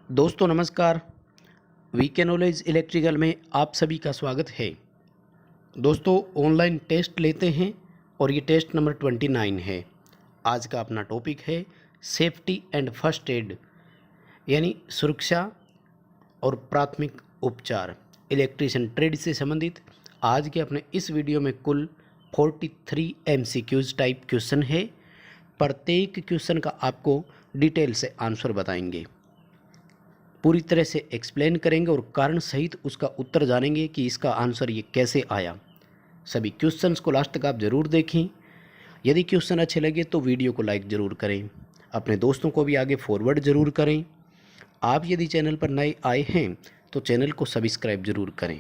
दोस्तों नमस्कार। VK knowledge electrical में आप सभी का स्वागत है। दोस्तों ऑनलाइन टेस्ट लेते हैं और ये टेस्ट नंबर 29 है। आज का अपना टॉपिक है सेफ्टी एंड फर्स्ट एड यानी सुरक्षा और प्राथमिक उपचार इलेक्ट्रिशियन ट्रेड से संबंधित। आज के अपने इस वीडियो में कुल 43 MCQs टाइप क्वेश्चन है। प्रत्येक क्वेश्चन का आपको डिटेल से आंसर बताएंगे, पूरी तरह से एक्सप्लेन करेंगे और कारण सहित उसका उत्तर जानेंगे कि इसका आंसर ये कैसे आया। सभी क्वेश्चंस को लास्ट तक आप ज़रूर देखें। यदि क्वेश्चन अच्छे लगे तो वीडियो को लाइक ज़रूर करें, अपने दोस्तों को भी आगे फॉरवर्ड ज़रूर करें। आप यदि चैनल पर नए आए हैं तो चैनल को सब्सक्राइब ज़रूर करें।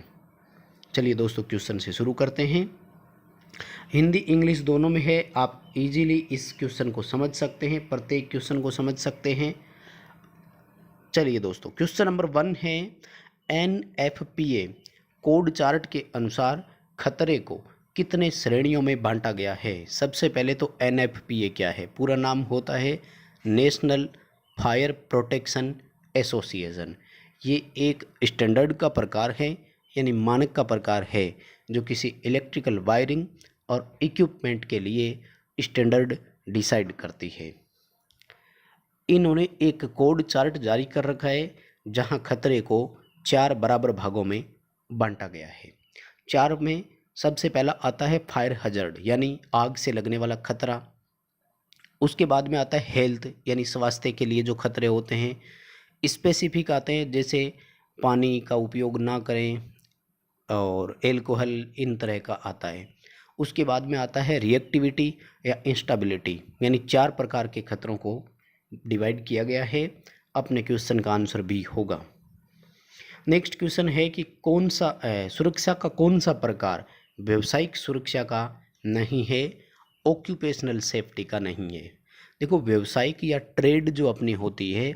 चलिए दोस्तों क्वेश्चन से शुरू करते हैं। हिंदी इंग्लिश दोनों में है, आप इजीली इस क्वेश्चन को समझ सकते हैं, प्रत्येक क्वेश्चन को समझ सकते हैं। चलिए दोस्तों क्वेश्चन नंबर 1 है NFPA कोड चार्ट के अनुसार खतरे को कितने श्रेणियों में बांटा गया है। सबसे पहले तो NFPA क्या है, पूरा नाम होता है नेशनल फायर प्रोटेक्शन एसोसिएशन। ये एक स्टैंडर्ड का प्रकार है यानी मानक का प्रकार है जो किसी इलेक्ट्रिकल वायरिंग और इक्विपमेंट के लिए स्टैंडर्ड डिसाइड करती है। इन्होंने एक कोड चार्ट जारी कर रखा है जहां खतरे को 4 बराबर भागों में बांटा गया है। 4 में सबसे पहला आता है फायर हजर्ड यानी आग से लगने वाला खतरा। उसके बाद में आता है हेल्थ यानी स्वास्थ्य के लिए जो खतरे होते हैं। स्पेसिफिक आते हैं जैसे पानी का उपयोग ना करें और एल्कोहल, इन तरह का आता है। उसके बाद में आता है रिएक्टिविटी या इंस्टेबिलिटी यानी 4 प्रकार के खतरों को डिवाइड किया गया है। अपने क्वेश्चन का आंसर भी होगा। नेक्स्ट क्वेश्चन है कि कौन सा सुरक्षा का कौन सा प्रकार व्यावसायिक सुरक्षा का नहीं है, ऑक्यूपेशनल सेफ्टी का नहीं है। देखो व्यावसायिक या ट्रेड जो अपनी होती है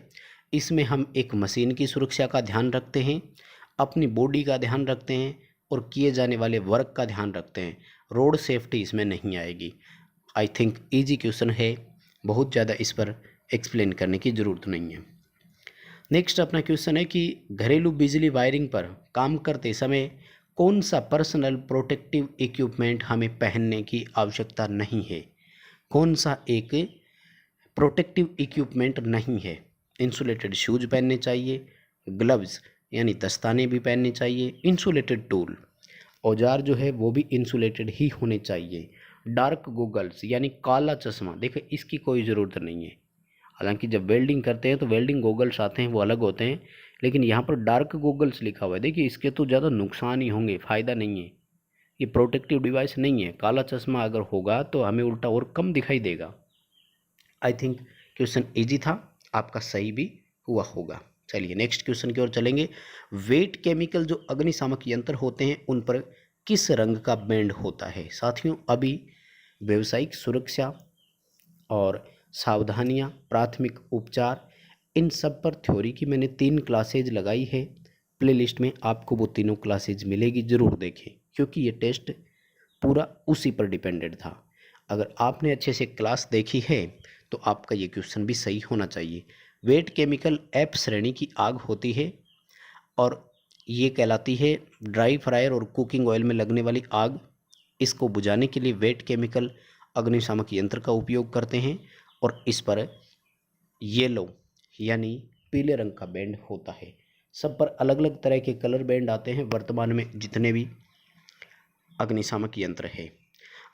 इसमें हम एक मशीन की सुरक्षा का ध्यान रखते हैं, अपनी बॉडी का ध्यान रखते हैं और किए जाने वाले वर्क का ध्यान रखते हैं। रोड सेफ्टी इसमें नहीं आएगी। आई थिंक ईजी क्वेश्चन है, बहुत ज़्यादा इस पर एक्सप्लेन करने की ज़रूरत नहीं है। नेक्स्ट अपना क्वेश्चन है कि घरेलू बिजली वायरिंग पर काम करते समय कौन सा पर्सनल प्रोटेक्टिव इक्विपमेंट हमें पहनने की आवश्यकता नहीं है। कौन सा एक प्रोटेक्टिव इक्विपमेंट नहीं है। इंसुलेटेड शूज पहनने चाहिए, ग्लव्स यानी दस्ताने भी पहनने चाहिए, इंसुलेटेड टूल औजार जो है वो भी इंसुलेटेड ही होने चाहिए। डार्क गॉगल्स यानी काला चश्मा, देखिए इसकी कोई ज़रूरत नहीं है। हालांकि जब वेल्डिंग करते हैं तो वेल्डिंग गॉगल्स आते हैं वो अलग होते हैं, लेकिन यहाँ पर डार्क गॉगल्स लिखा हुआ है। देखिए इसके तो ज़्यादा नुकसान ही होंगे, फ़ायदा नहीं है। ये प्रोटेक्टिव डिवाइस नहीं है। काला चश्मा अगर होगा तो हमें उल्टा और कम दिखाई देगा। आई थिंक क्वेश्चन इजी था, आपका सही भी हुआ होगा। चलिए नेक्स्ट क्वेश्चन की ओर चलेंगे। वेट केमिकल जो अग्निशामक यंत्र होते हैं उन पर किस रंग का बैंड होता है। साथियों अभी व्यावसायिक सुरक्षा और सावधानियां, प्राथमिक उपचार, इन सब पर थ्योरी की मैंने 3 क्लासेज लगाई है। प्लेलिस्ट में आपको वो तीनों क्लासेज मिलेगी, ज़रूर देखें क्योंकि ये टेस्ट पूरा उसी पर डिपेंडेड था। अगर आपने अच्छे से क्लास देखी है तो आपका ये क्वेश्चन भी सही होना चाहिए। वेट केमिकल F श्रेणी की आग होती है और ये कहलाती है ड्राई फ्रायर और कुकिंग ऑयल में लगने वाली आग। इसको बुझाने के लिए वेट केमिकल अग्निशामक यंत्र का उपयोग करते हैं और इस पर येलो यानी पीले रंग का बैंड होता है। सब पर अलग अलग तरह के कलर बैंड आते हैं वर्तमान में जितने भी अग्निशामक यंत्र है।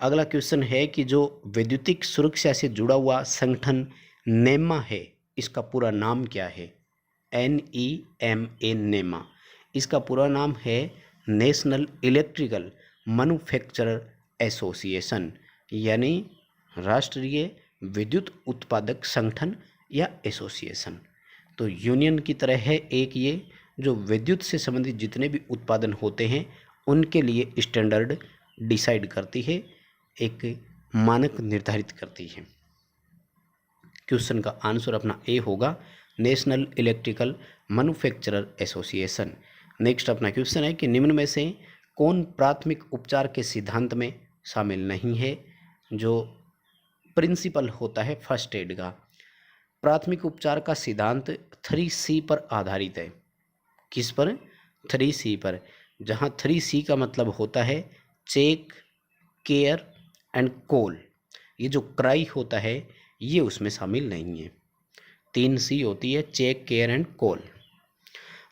अगला क्वेश्चन है कि जो वैद्युतिक सुरक्षा से जुड़ा हुआ संगठन नेमा है, इसका पूरा नाम क्या है। NEMA नेमा, इसका पूरा नाम है नेशनल इलेक्ट्रिकल मैन्युफैक्चरर एसोसिएशन यानी राष्ट्रीय विद्युत उत्पादक संगठन या एसोसिएशन। तो यूनियन की तरह है एक ये, जो विद्युत से संबंधित जितने भी उत्पादन होते हैं उनके लिए स्टैंडर्ड डिसाइड करती है, एक मानक निर्धारित करती है। क्वेश्चन का आंसर अपना ए होगा, national electrical manufacturer association. Next अपना क्वेश्चन है कि निम्न में से कौन प्राथमिक उपचार के सिद्धांत में शामिल नहीं है, जो प्रिंसिपल होता है फर्स्ट एड का। प्राथमिक उपचार का सिद्धांत 3C पर आधारित है। किस पर? 3C पर, जहाँ 3C का मतलब होता है चेक, केयर एंड कॉल। ये जो क्राई होता है ये उसमें शामिल नहीं है। 3C होती है check, care and call.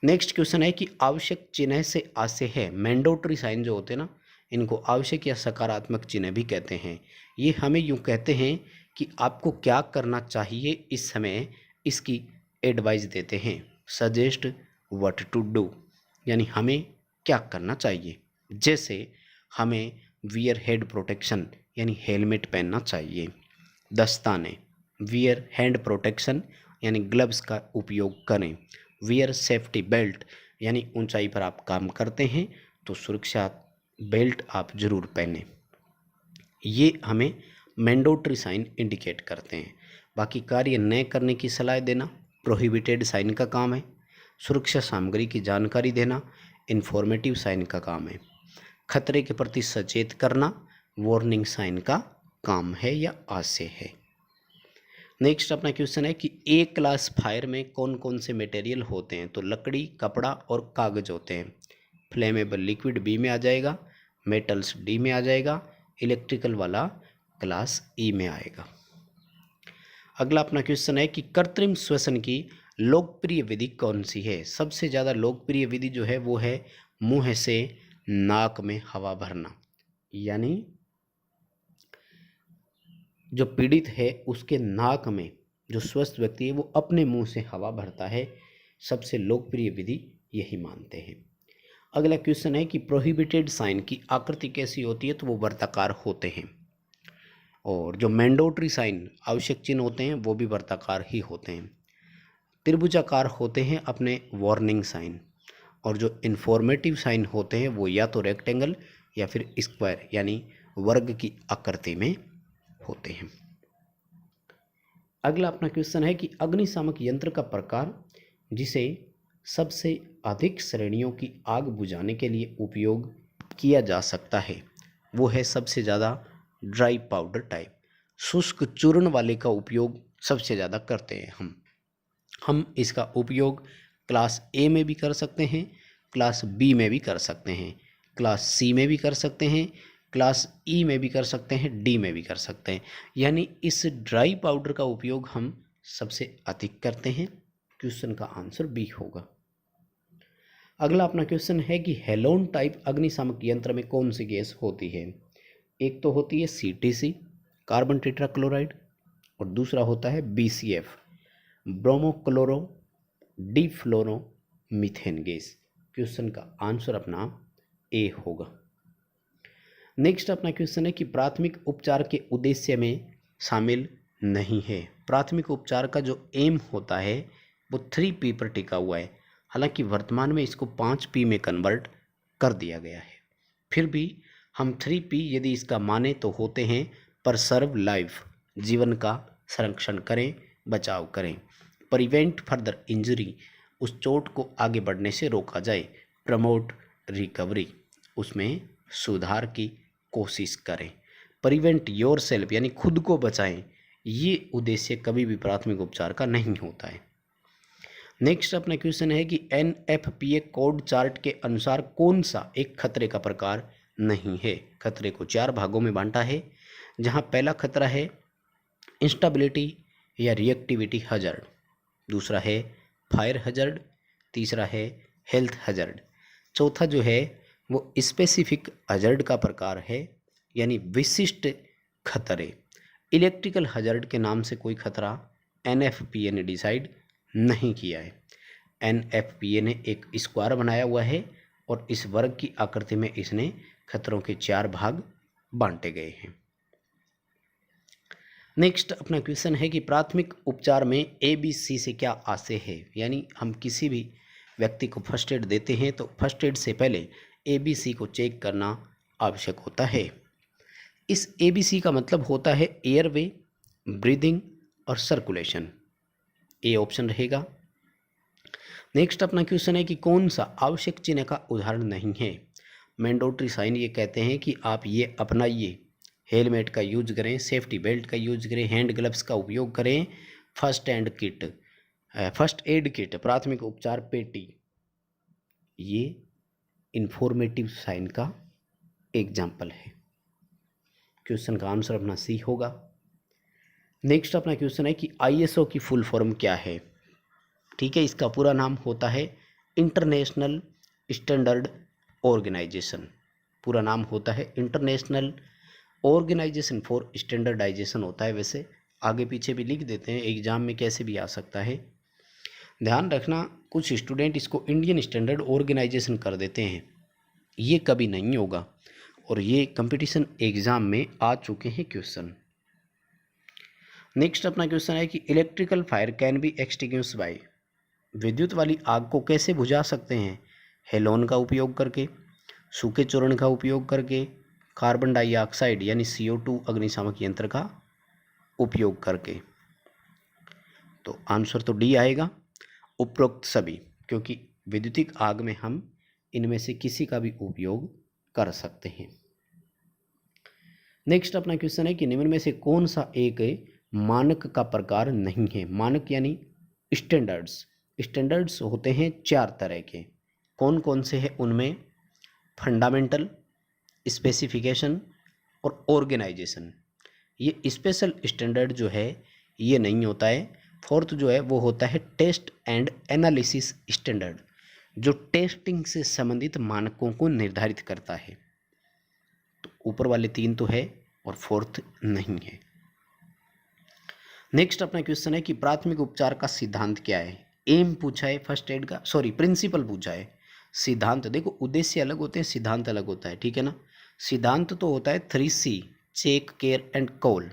Next question है कि आवश्यक चिन्ह से आशय है। मैंडेटरी साइन जो होते हैं ना, इनको आवश्यक या सकारात्मक चिन्ह भी कहते हैं। ये हमें यूँ कहते हैं कि आपको क्या करना चाहिए इस समय, इसकी एडवाइस देते हैं। सजेस्ट व्हाट टू डू, यानी हमें क्या करना चाहिए। जैसे हमें वियर हेड प्रोटेक्शन यानी हेलमेट पहनना चाहिए। दस्ताने, वियर हैंड प्रोटेक्शन यानी ग्लव्स का उपयोग करें। वियर सेफ्टी बेल्ट, यानी ऊंचाई पर आप काम करते हैं तो सुरक्षा बेल्ट आप जरूर पहनें। ये हमें मैंडेटरी साइन इंडिकेट करते हैं। बाकी कार्य न करने की सलाह देना प्रोहिबिटेड साइन का काम है। सुरक्षा सामग्री की जानकारी देना इंफॉर्मेटिव साइन का काम है। खतरे के प्रति सचेत करना वार्निंग साइन का काम है या आशय है। नेक्स्ट अपना क्वेश्चन है कि ए क्लास फायर में कौन कौन से मटेरियल होते हैं। तो लकड़ी, कपड़ा और कागज होते हैं। फ्लेमेबल लिक्विड बी में आ जाएगा, मेटल्स डी में आ जाएगा, इलेक्ट्रिकल वाला क्लास ई में आएगा। अगला अपना क्वेश्चन है कि कृत्रिम श्वसन की लोकप्रिय विधि कौन सी है। सबसे ज़्यादा लोकप्रिय विधि जो है वो है मुंह से नाक में हवा भरना, यानी जो पीड़ित है उसके नाक में, जो स्वस्थ व्यक्ति है वो अपने मुंह से हवा भरता है। सबसे लोकप्रिय विधि यही मानते हैं। अगला क्वेश्चन है कि प्रोहिबिटेड साइन की आकृति कैसी होती है। तो वो वर्ताकार होते हैं, और जो मैंडेटरी साइन आवश्यक चिन्ह होते हैं वो भी वर्ताकार ही होते हैं। त्रिभुजाकार होते हैं अपने वार्निंग साइन, और जो इंफॉर्मेटिव साइन होते हैं वो या तो रेक्टेंगल या फिर स्क्वायर यानी वर्ग की आकृति में होते हैं। अगला अपना क्वेश्चन है कि अग्निशामक यंत्र का प्रकार जिसे सबसे अधिक श्रेणियों की आग बुझाने के लिए उपयोग किया जा सकता है वो है सबसे ज़्यादा ड्राई पाउडर टाइप, शुष्क चूर्ण वाले का उपयोग सबसे ज़्यादा करते हैं हम इसका उपयोग क्लास ए में भी कर सकते हैं, क्लास बी में भी कर सकते हैं, क्लास सी में भी कर सकते हैं, क्लास ई में भी कर सकते हैं, डी में भी कर सकते हैं। यानी इस ड्राई पाउडर का उपयोग हम सबसे अधिक करते हैं। क्वेश्चन का आंसर बी होगा। अगला अपना क्वेश्चन है कि हेलोन टाइप अग्निशामक यंत्र में कौन सी गैस होती है। एक तो होती है CTC कार्बन टेट्राक्लोराइड, और दूसरा होता है BCF bromochloro डिफ्लोरो methane gas. Question का आंसर अपना ए होगा। नेक्स्ट अपना क्वेश्चन है कि प्राथमिक उपचार के उद्देश्य में शामिल नहीं है। प्राथमिक उपचार का जो एम होता है वो 3P पर टिका हुआ है। हालांकि वर्तमान में इसको 5P में कन्वर्ट कर दिया गया है, फिर भी हम 3P यदि इसका माने तो होते हैं परसर्व लाइफ, जीवन का संरक्षण करें, बचाव करें। प्रिवेंट फर्दर इंजरी, उस चोट को आगे बढ़ने से रोका जाए। प्रमोट रिकवरी, उसमें सुधार की कोशिश करें। प्रिवेंट योर सेल्फ, यानी खुद को बचाएं। ये उद्देश्य कभी भी प्राथमिक उपचार का नहीं होता है। नेक्स्ट अपना क्वेश्चन है कि NFPA कोड चार्ट के अनुसार कौन सा एक खतरे का प्रकार नहीं है। खतरे को 4 भागों में बांटा है, जहां पहला खतरा है इंस्टेबिलिटी या रिएक्टिविटी हजर्ड, दूसरा है फायर हजर्ड, तीसरा है हेल्थ हजर्ड, चौथा जो है वो स्पेसिफिक हजर्ड का प्रकार है यानी विशिष्ट खतरे। इलेक्ट्रिकल हजर्ड के नाम से कोई खतरा NFPA ने डिसाइड नहीं किया है। NFPA ने एक स्क्वायर बनाया हुआ है और इस वर्ग की आकृति में इसने खतरों के 4 भाग बांटे गए हैं। नेक्स्ट अपना क्वेश्चन है कि प्राथमिक उपचार में ABC से क्या आशय है। यानी हम किसी भी व्यक्ति को फर्स्ट एड देते हैं तो फर्स्ट एड से पहले ABC को चेक करना आवश्यक होता है। इस ABC का मतलब होता है एयरवे, ब्रीदिंग और सर्कुलेशन। ए ऑप्शन रहेगा। नेक्स्ट अपना क्वेश्चन है कि कौन सा आवश्यक चिन्ह का उदाहरण नहीं है। मैंडेटरी साइन ये कहते हैं कि आप ये अपनाइए, हेलमेट का यूज करें, सेफ्टी बेल्ट का यूज करें, हैंड ग्लव्स का उपयोग करें, फर्स्ट एड किट प्राथमिक उपचार पेटी, ये इंफॉर्मेटिव साइन का एग्जाम्पल है। क्वेश्चन का आंसर अपना सी होगा। नेक्स्ट अपना क्वेश्चन है कि आईएसओ की फुल फॉर्म क्या है। ठीक है, इसका पूरा नाम होता है इंटरनेशनल स्टैंडर्ड ऑर्गेनाइजेशन। पूरा नाम होता है इंटरनेशनल ऑर्गेनाइजेशन फॉर स्टैंडर्डाइजेशन होता है। वैसे आगे पीछे भी लिख देते हैं, एग्जाम में कैसे भी आ सकता है। ध्यान रखना, कुछ स्टूडेंट इसको इंडियन स्टैंडर्ड ऑर्गेनाइजेशन कर देते हैं, ये कभी नहीं होगा और ये कंपटीशन एग्ज़ाम में आ चुके हैं क्वेश्चन। नेक्स्ट अपना क्वेश्चन है कि electrical fire can be extinguished by, विद्युत वाली आग को कैसे बुझा सकते हैं। हेलोन का उपयोग करके, सूखे चूर्ण का उपयोग करके, कार्बन डाइऑक्साइड यानी CO2 अग्निशामक यंत्र का उपयोग करके। तो आंसर तो डी आएगा, उपरोक्त सभी, क्योंकि विद्युतिक आग में हम इनमें से किसी का भी उपयोग कर सकते हैं। नेक्स्ट अपना क्वेश्चन है कि निम्न में से कौन सा एक मानक का प्रकार नहीं है। मानक यानी स्टैंडर्ड्स। स्टैंडर्ड्स होते हैं 4 तरह के, कौन कौन से हैं उनमें, फंडामेंटल, स्पेसिफिकेशन और ऑर्गेनाइजेशन। ये स्पेशल स्टैंडर्ड जो है ये नहीं होता है। फोर्थ जो है वो होता है टेस्ट एंड एनालिसिस स्टैंडर्ड, जो टेस्टिंग से संबंधित मानकों को निर्धारित करता है। तो ऊपर वाले 3 तो है और फोर्थ नहीं है। नेक्स्ट अपना क्वेश्चन है कि प्राथमिक उपचार का सिद्धांत क्या है। एम पूछा है फर्स्ट एड का, प्रिंसिपल पूछा है। सिद्धांत देखो, उद्देश्य अलग होते हैं, सिद्धांत अलग होता है। ठीक है ना, सिद्धांत तो होता है 3C, check, care and call,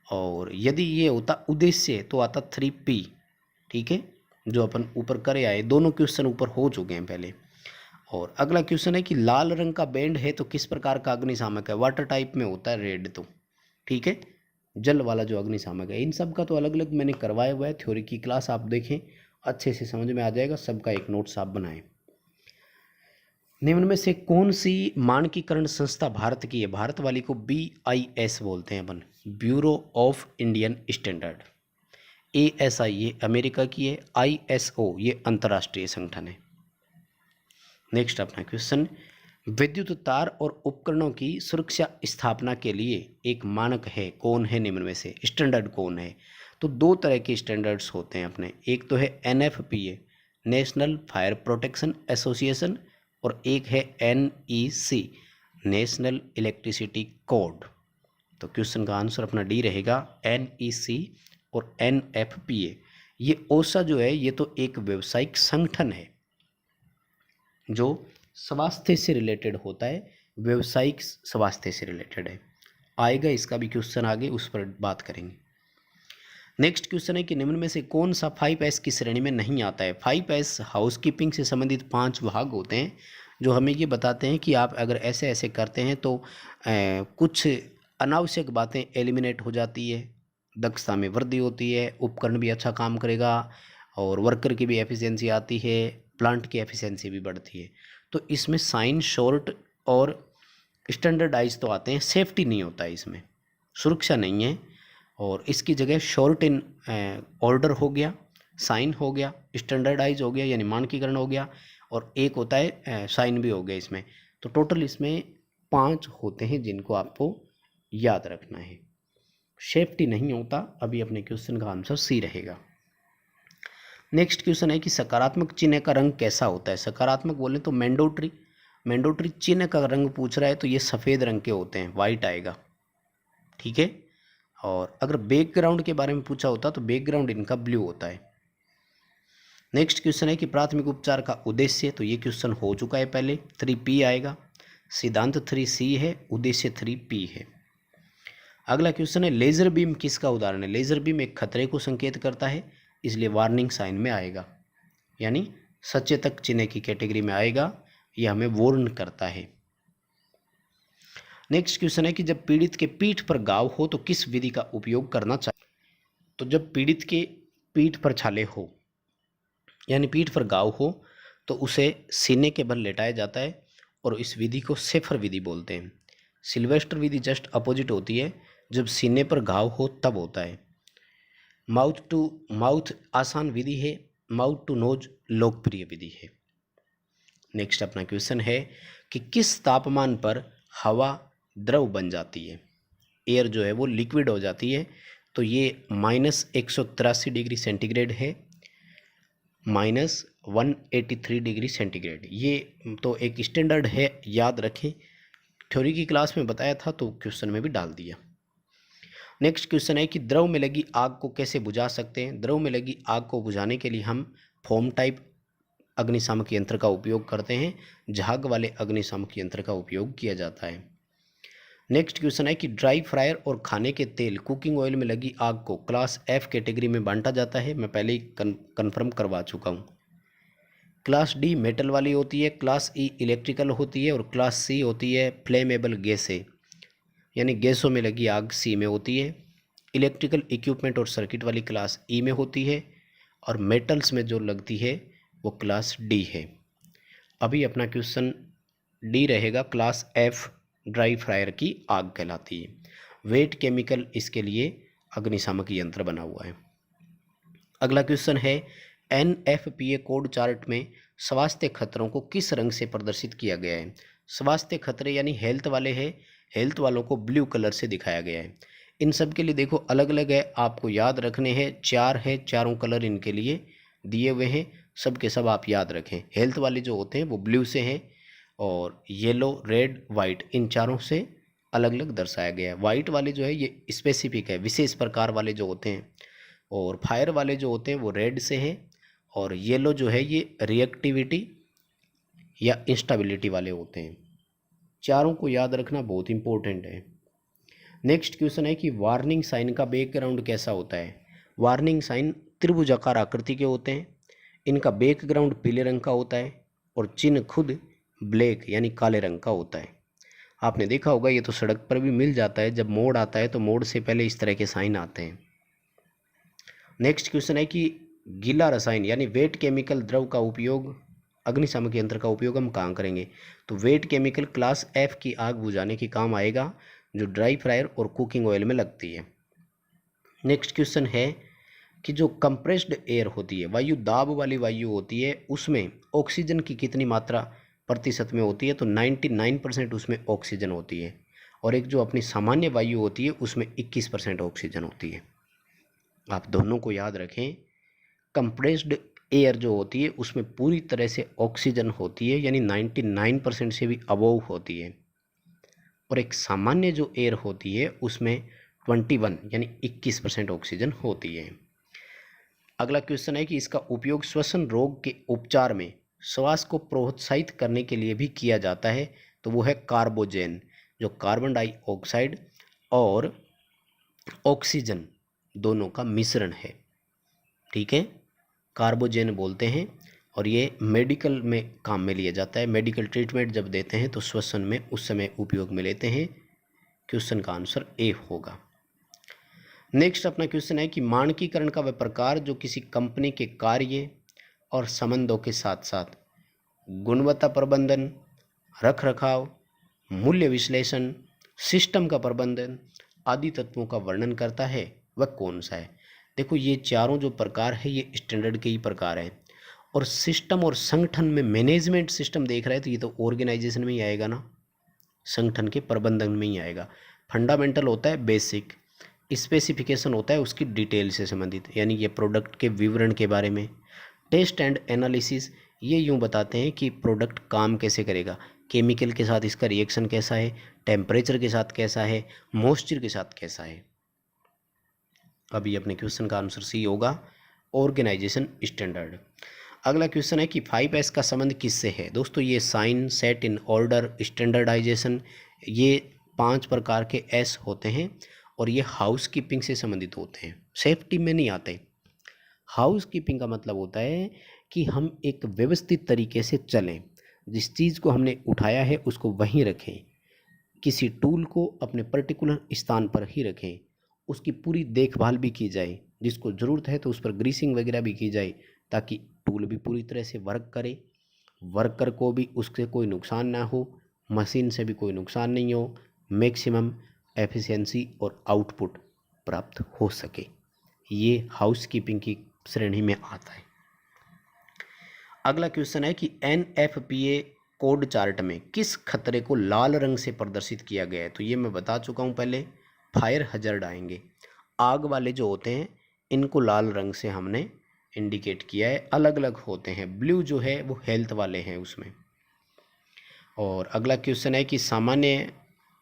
और यदि ये होता उद्देश्य तो आता 3P। ठीक है, जो अपन ऊपर करे आए, दोनों क्वेश्चन ऊपर हो चुके हैं पहले। और अगला क्वेश्चन है कि लाल रंग का बैंड है तो किस प्रकार का अग्निशामक है। वाटर टाइप में होता है रेड तो। ठीक है, जल वाला जो अग्निशामक है। इन सब का तो अलग अलग मैंने करवाया हुआ है, थ्योरी की क्लास आप देखें, अच्छे से समझ में आ जाएगा। सबका एक नोट्स आप बनाएं। निम्न में से कौन सी मानकीकरण संस्था भारत की है। भारत वाली को BIS बोलते हैं अपन, bureau of Indian standard. ASI ये अमेरिका की है, ISO ये अंतर्राष्ट्रीय संगठन है। नेक्स्ट अपना क्वेश्चन, विद्युत तार और उपकरणों की सुरक्षा स्थापना के लिए एक मानक है, कौन है निम्न में से, स्टैंडर्ड कौन है। तो 2 तरह के स्टैंडर्ड्स होते हैं अपने, एक तो है NFPA national fire protection association, और एक है NEC नेशनल इलेक्ट्रिसिटी कोड। तो क्वेश्चन का आंसर अपना डी रहेगा, NEC और NFPA। ये OSHA जो है ये तो एक व्यावसायिक संगठन है जो स्वास्थ्य से रिलेटेड होता है, व्यावसायिक स्वास्थ्य से रिलेटेड है। आएगा इसका भी क्वेश्चन आगे, उस पर बात करेंगे। नेक्स्ट क्वेश्चन है कि निम्न में से कौन सा 5S की श्रेणी में नहीं आता है। 5S हाउसकीपिंग से संबंधित 5 भाग होते हैं जो हमें ये बताते हैं कि आप अगर ऐसे ऐसे करते हैं तो कुछ अनावश्यक बातें एलिमिनेट हो जाती है, दक्षता में वृद्धि होती है, उपकरण भी अच्छा काम करेगा और वर्कर की भी एफिशिएंसी आती है, प्लांट की एफिशिएंसी भी बढ़ती है। तो इसमें साइन, शॉर्ट और स्टैंडर्डाइज तो आते हैं, सेफ्टी नहीं होता है इसमें, सुरक्षा नहीं है। और इसकी जगह शॉर्ट इन ऑर्डर हो गया, साइन हो गया, स्टैंडर्डाइज हो गया यानी मानकीकरण हो गया, और एक होता है साइन भी हो गया इसमें। तो टोटल इसमें 5 होते हैं जिनको आपको याद रखना है। सेफ्टी नहीं होता। अभी अपने क्वेश्चन का आंसर सी रहेगा। नेक्स्ट क्वेश्चन है कि सकारात्मक चिन्ह का रंग कैसा होता है। सकारात्मक बोले तो मैंडेटरी चिन्ह का रंग पूछ रहा है तो ये सफ़ेद रंग के होते हैं, वाइट आएगा। ठीक है, और अगर बैकग्राउंड के बारे में पूछा होता तो बैकग्राउंड इनका ब्लू होता है। नेक्स्ट क्वेश्चन है कि प्राथमिक उपचार का उद्देश्य, तो ये क्वेश्चन हो चुका है पहले, 3P आएगा। सिद्धांत 3C है, उद्देश्य 3P है। अगला क्वेश्चन है लेजर बीम किसका उदाहरण है। लेजर बीम एक खतरे को संकेत करता है, इसलिए वार्निंग साइन में आएगा, यानी सचेतक चिन्ह की कैटेगरी में आएगा, यह हमें वार्न करता है। नेक्स्ट क्वेश्चन है कि जब पीड़ित के पीठ पर घाव हो तो किस विधि का उपयोग करना चाहिए। तो जब पीड़ित के पीठ पर छाले हो यानी पीठ पर घाव हो तो उसे सीने के बल लेटाया जाता है और इस विधि को सेफर विधि बोलते हैं। सिल्वेस्टर विधि जस्ट अपोजिट होती है, जब सीने पर घाव हो तब होता है। माउथ टू माउथ आसान विधि है, माउथ टू नोज लोकप्रिय विधि है। नेक्स्ट अपना क्वेश्चन है कि किस तापमान पर हवा द्रव बन जाती है, एयर जो है वो लिक्विड हो जाती है। तो ये -183 डिग्री सेंटीग्रेड है, -183 डिग्री सेंटीग्रेड। ये तो एक स्टैंडर्ड है, याद रखें। थ्योरी की क्लास में बताया था तो क्वेश्चन में भी डाल दिया। नेक्स्ट क्वेश्चन है कि द्रव में लगी आग को कैसे बुझा सकते हैं। द्रव में लगी आग को बुझाने के लिए हम फोम टाइप अग्निशामक यंत्र का उपयोग करते हैं, झाग वाले अग्निशामक यंत्र का उपयोग किया जाता है। नेक्स्ट क्वेश्चन है कि ड्राई फ्रायर और खाने के तेल कुकिंग ऑयल में लगी आग को क्लास एफ कैटेगरी में बांटा जाता है। मैं पहले ही कन्फर्म करवा चुका हूँ। क्लास डी मेटल वाली होती है, क्लास ई इलेक्ट्रिकल होती है और क्लास सी होती है फ्लेमेबल गैसें, यानी गैसों में लगी आग सी में होती है। इलेक्ट्रिकल इक्विपमेंट और सर्किट वाली क्लास ई में होती है और मेटल्स में जो लगती है वो क्लास डी है। अभी अपना क्वेश्चन डी रहेगा, क्लास एफ ड्राई फ्रायर की आग कहलाती है। वेट केमिकल इसके लिए अग्निशामक यंत्र बना हुआ है। अगला क्वेश्चन है NFPA कोड चार्ट में स्वास्थ्य खतरों को किस रंग से प्रदर्शित किया गया है। स्वास्थ्य खतरे यानी हेल्थ वाले हैं, हेल्थ वालों को ब्लू कलर से दिखाया गया है। इन सब के लिए देखो अलग अलग है, आपको याद रखने हैं। चार है, चारों कलर इनके लिए दिए हुए हैं, सब के सब आप याद रखें। हेल्थ वाले जो होते हैं वो ब्लू से हैं और येलो, रेड, वाइट, इन चारों से अलग अलग दर्शाया गया है। वाइट वाले जो है ये स्पेसिफिक है, विशेष प्रकार वाले जो होते हैं, और फायर वाले जो होते हैं वो रेड से हैं, और येलो जो है ये रिएक्टिविटी या इंस्टेबिलिटी वाले होते हैं। चारों को याद रखना बहुत इंपॉर्टेंट है। नेक्स्ट क्वेश्चन है कि वार्निंग साइन का बैकग्राउंड कैसा होता है। वार्निंग साइन त्रिभुजाकार आकृति के होते हैं, इनका बैकग्राउंड पीले रंग का होता है और चिन्ह खुद ब्लैक यानी काले रंग का होता है। आपने देखा होगा ये तो सड़क पर भी मिल जाता है, जब मोड़ आता है तो मोड़ से पहले इस तरह के साइन आते हैं। नेक्स्ट क्वेश्चन है कि गीला रसायन यानी वेट केमिकल द्रव का उपयोग, अग्निशामक यंत्र का उपयोग हम कहाँ करेंगे। तो वेट केमिकल क्लास एफ की आग बुझाने के काम आएगा, जो ड्राई फ्रायर और कुकिंग ऑयल में लगती है। नेक्स्ट क्वेश्चन है कि जो कंप्रेस्ड एयर होती है, वायु दाब वाली वायु होती है, उसमें ऑक्सीजन की कितनी मात्रा प्रतिशत में होती है। तो 99% उसमें ऑक्सीजन होती है, और एक जो अपनी सामान्य वायु होती है उसमें 21% ऑक्सीजन होती है। आप दोनों को याद रखें। कंप्रेस्ड एयर जो होती है उसमें पूरी तरह से ऑक्सीजन होती है, यानी 99% से भी अबोव होती है, और एक सामान्य जो एयर होती है उसमें 21 यानी 21% ऑक्सीजन होती है। अगला क्वेश्चन है कि इसका उपयोग श्वसन रोग के उपचार में श्वास को प्रोत्साहित करने के लिए भी किया जाता है। तो वो है कार्बोजेन, जो कार्बन डाइऑक्साइड और ऑक्सीजन दोनों का मिश्रण है। ठीक है, कार्बोजेन बोलते हैं, और ये मेडिकल में काम में लिया जाता है। मेडिकल ट्रीटमेंट जब देते हैं तो श्वसन में उस समय उपयोग में लेते हैं। क्वेश्चन का आंसर ए होगा। नेक्स्ट अपना क्वेश्चन है कि मानकीकरण का वह प्रकार जो किसी कंपनी के कार्य और संबंधों के साथ साथ गुणवत्ता प्रबंधन, रख रखाव, मूल्य विश्लेषण, सिस्टम का प्रबंधन आदि तत्वों का वर्णन करता है, वह कौन सा है। देखो ये चारों जो प्रकार है ये स्टैंडर्ड के ही प्रकार है, और सिस्टम और संगठन में मैनेजमेंट सिस्टम देख रहे हैं तो ये तो ऑर्गेनाइजेशन में ही आएगा ना, संगठन के प्रबंधन में ही आएगा। फंडामेंटल होता है बेसिक, स्पेसिफिकेशन होता है उसकी डिटेल से संबंधित, यानी ये प्रोडक्ट के विवरण के बारे में। टेस्ट एंड एनालिसिस ये यूँ बताते हैं कि प्रोडक्ट काम कैसे करेगा, केमिकल के साथ इसका रिएक्शन कैसा है, टेम्परेचर के साथ कैसा है, मॉइस्चर के साथ कैसा है। अभी अपने क्वेश्चन का आंसर सी होगा, ऑर्गेनाइजेशन स्टैंडर्ड। अगला क्वेश्चन है कि 5S का संबंध किससे है। दोस्तों ये sign, set in order, standardization, ये 5 प्रकार के एस होते हैं, और ये हाउस कीपिंग से संबंधित होते हैं, सेफ्टी में नहीं आते। हाउस कीपिंग का मतलब होता है कि हम एक व्यवस्थित तरीके से चलें, जिस चीज़ को हमने उठाया है उसको वहीं रखें, किसी टूल को अपने पर्टिकुलर स्थान पर ही रखें, उसकी पूरी देखभाल भी की जाए, जिसको ज़रूरत है तो उस पर ग्रीसिंग वगैरह भी की जाए, ताकि टूल भी पूरी तरह से वर्क करे, वर्कर को भी उससे कोई नुकसान ना हो, मशीन से भी कोई नुकसान नहीं हो, मैक्सिमम एफिशिएंसी और आउटपुट प्राप्त हो सके। ये हाउसकीपिंग की श्रेणी में आता है। अगला क्वेश्चन है कि NFPA कोड चार्ट में किस खतरे को लाल रंग से प्रदर्शित किया गया है। तो ये मैं बता चुका हूँ पहले, फायर हजार्ड आएंगे। आग वाले जो होते हैं इनको लाल रंग से हमने इंडिकेट किया है, अलग अलग होते हैं। ब्लू जो है वो हेल्थ वाले हैं उसमें। और अगला क्वेश्चन है कि सामान्य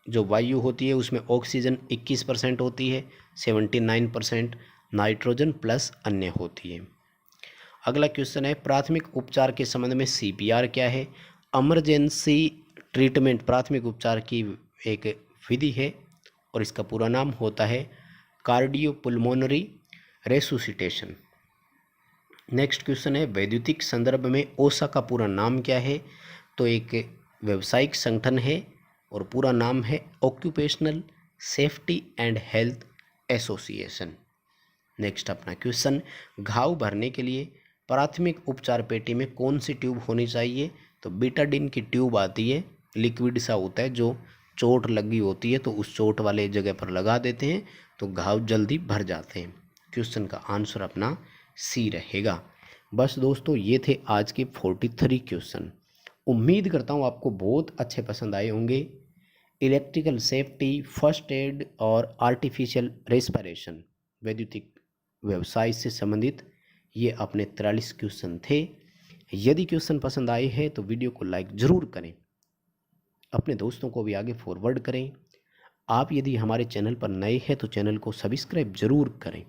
जो वायु होती है उसमें ऑक्सीजन 21% होती है, 79% नाइट्रोजन प्लस अन्य होती है। अगला क्वेश्चन है प्राथमिक उपचार के संबंध में CPR क्या है। इमरजेंसी ट्रीटमेंट प्राथमिक उपचार की एक विधि है और इसका पूरा नाम होता है कार्डियोपुल्मोनरी रेसुसिटेशन। नेक्स्ट क्वेश्चन है वैद्युतिक संदर्भ में ओसा का पूरा नाम क्या है। तो एक व्यावसायिक संगठन है और पूरा नाम है occupational safety and health association. Next अपना क्वेश्चन, घाव भरने के लिए प्राथमिक उपचार पेटी में कौन सी ट्यूब होनी चाहिए। तो बीटाडिन की ट्यूब आती है, लिक्विड सा होता है, जो चोट लगी होती है तो उस चोट वाले जगह पर लगा देते हैं तो घाव जल्दी भर जाते हैं। क्वेश्चन का आंसर अपना सी रहेगा। बस दोस्तों ये थे आज के 43 क्वेश्चन। उम्मीद करता हूँ आपको बहुत अच्छे पसंद आए होंगे। इलेक्ट्रिकल सेफ्टी, फर्स्ट एड और आर्टिफिशियल रेस्पिरेशन वैद्युतिक व्यवसाय से संबंधित ये अपने 43 क्वेश्चन थे। यदि क्वेश्चन पसंद आए हैं तो वीडियो को लाइक ज़रूर करें, अपने दोस्तों को भी आगे फॉरवर्ड करें। आप यदि हमारे चैनल पर नए हैं तो चैनल को सब्सक्राइब ज़रूर करें।